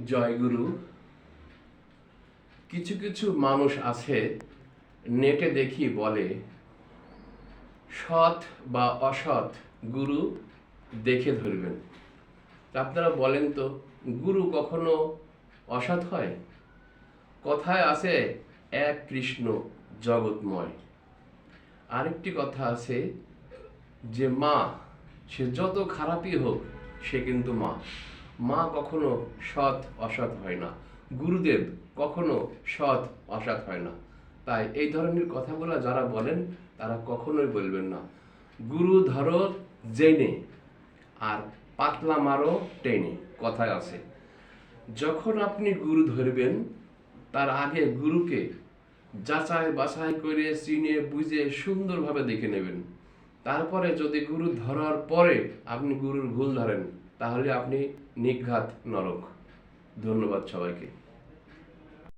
জয় গুরু। কিছু কিছু মানুষ আছে, নেটে দেখি বলে সৎ বা অসৎ গুরু দেখে ধরবেন। আপনারা বলেন তো, গুরু কখনো অসৎ হয়? কথায় আছে এক কৃষ্ণ জগৎময়। আরেকটি কথা আছে যে মা, সে যত খারাপই হোক সে কিন্তু মা। মা কখনো সৎ অসৎ হয় না, গুরুদেব কখনো সৎ অসৎ হয় না। তাই এই ধরনের কথাগুলো যারা বলেন তারা কখনোই বলবেন না। গুরু ধরো জেনে আর পাতলা মারো টেনে, কথায় আছে। যখন আপনি গুরু ধরবেন তার আগে গুরুকে যাচাই বাছাই করে চিনে বুঝে সুন্দরভাবে দেখে নেবেন। তারপরে যদি গুরু ধরার পরে আপনি গুরুর ভুল ধরেন, তাহলে আপনি নিঘাত নরক। ধন্যবাদ সবাইকে।